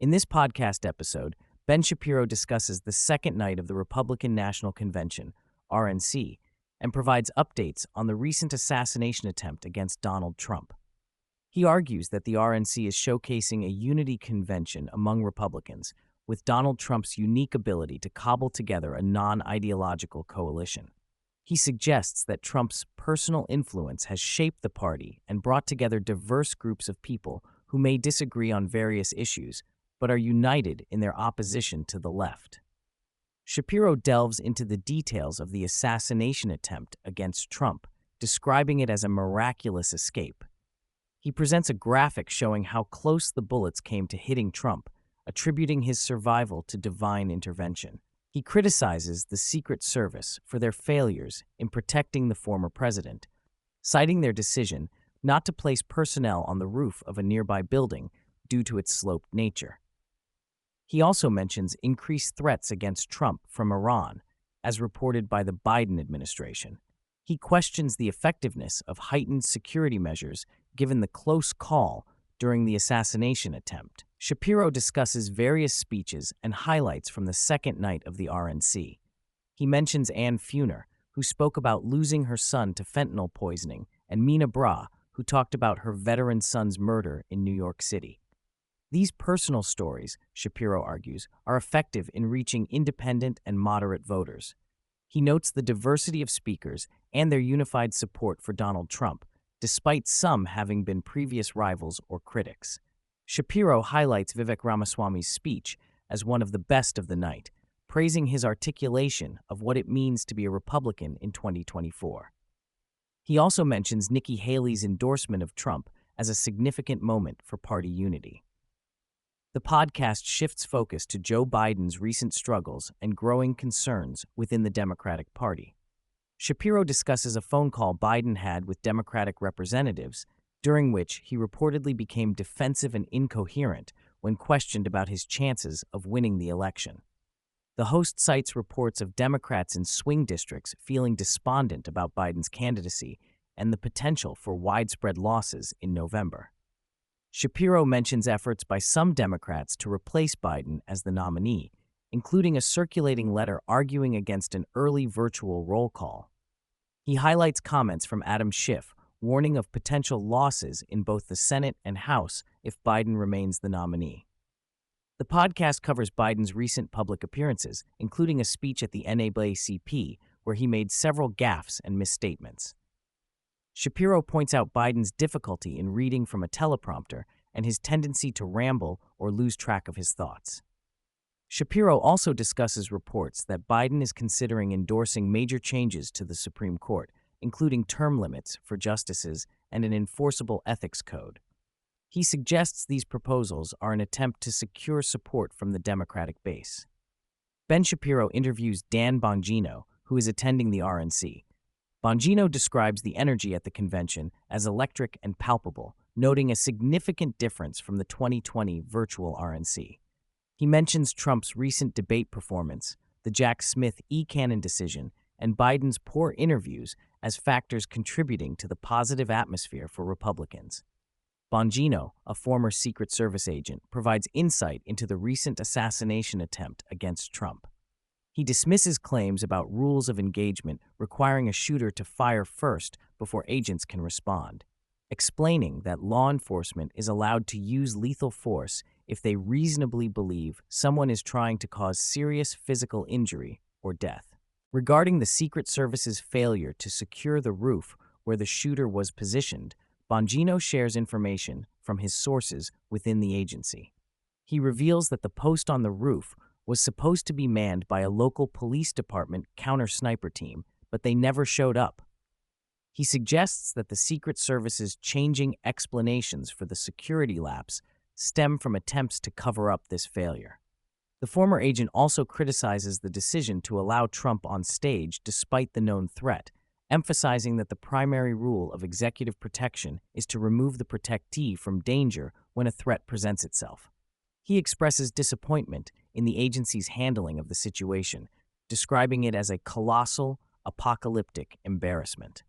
In this podcast episode, Ben Shapiro discusses the second night of the Republican National Convention, RNC, and provides updates on the recent assassination attempt against Donald Trump. He argues that the RNC is showcasing a unity convention among Republicans, with Donald Trump's unique ability to cobble together a non-ideological coalition. He suggests that Trump's personal influence has shaped the party and brought together diverse groups of people who may disagree on various issues, but are united in their opposition to the left. Shapiro delves into the details of the assassination attempt against Trump, describing it as a miraculous escape. He presents a graphic showing how close the bullets came to hitting Trump, attributing his survival to divine intervention. He criticizes the Secret Service for their failures in protecting the former president, citing their decision not to place personnel on the roof of a nearby building due to its sloped nature. He also mentions increased threats against Trump from Iran, as reported by the Biden administration. He questions the effectiveness of heightened security measures given the close call during the assassination attempt. Shapiro discusses various speeches and highlights from the second night of the RNC. He mentions Ann Fuhner, who spoke about losing her son to fentanyl poisoning, and Mina Bra, who talked about her veteran son's murder in New York City. These personal stories, Shapiro argues, are effective in reaching independent and moderate voters. He notes the diversity of speakers and their unified support for Donald Trump, despite some having been previous rivals or critics. Shapiro highlights Vivek Ramaswamy's speech as one of the best of the night, praising his articulation of what it means to be a Republican in 2024. He also mentions Nikki Haley's endorsement of Trump as a significant moment for party unity. The podcast shifts focus to Joe Biden's recent struggles and growing concerns within the Democratic Party. Shapiro discusses a phone call Biden had with Democratic representatives, during which he reportedly became defensive and incoherent when questioned about his chances of winning the election. The host cites reports of Democrats in swing districts feeling despondent about Biden's candidacy and the potential for widespread losses in November. Shapiro mentions efforts by some Democrats to replace Biden as the nominee, including a circulating letter arguing against an early virtual roll call. He highlights comments from Adam Schiff, warning of potential losses in both the Senate and House if Biden remains the nominee. The podcast covers Biden's recent public appearances, including a speech at the NAACP, where he made several gaffes and misstatements. Shapiro points out Biden's difficulty in reading from a teleprompter and his tendency to ramble or lose track of his thoughts. Shapiro also discusses reports that Biden is considering endorsing major changes to the Supreme Court, including term limits for justices and an enforceable ethics code. He suggests these proposals are an attempt to secure support from the Democratic base. Ben Shapiro interviews Dan Bongino, who is attending the RNC. Bongino describes the energy at the convention as electric and palpable, noting a significant difference from the 2020 virtual RNC. He mentions Trump's recent debate performance, the Jack Smith e-cannon decision, and Biden's poor interviews as factors contributing to the positive atmosphere for Republicans. Bongino, a former Secret Service agent, provides insight into the recent assassination attempt against Trump. He dismisses claims about rules of engagement requiring a shooter to fire first before agents can respond, explaining that law enforcement is allowed to use lethal force if they reasonably believe someone is trying to cause serious physical injury or death. Regarding the Secret Service's failure to secure the roof where the shooter was positioned, Bongino shares information from his sources within the agency. He reveals that the post on the roof was supposed to be manned by a local police department counter-sniper team, but they never showed up. He suggests that the Secret Service's changing explanations for the security lapse stem from attempts to cover up this failure. The former agent also criticizes the decision to allow Trump on stage despite the known threat, emphasizing that the primary rule of executive protection is to remove the protectee from danger when a threat presents itself. He expresses disappointment in the agency's handling of the situation, describing it as a colossal, apocalyptic embarrassment.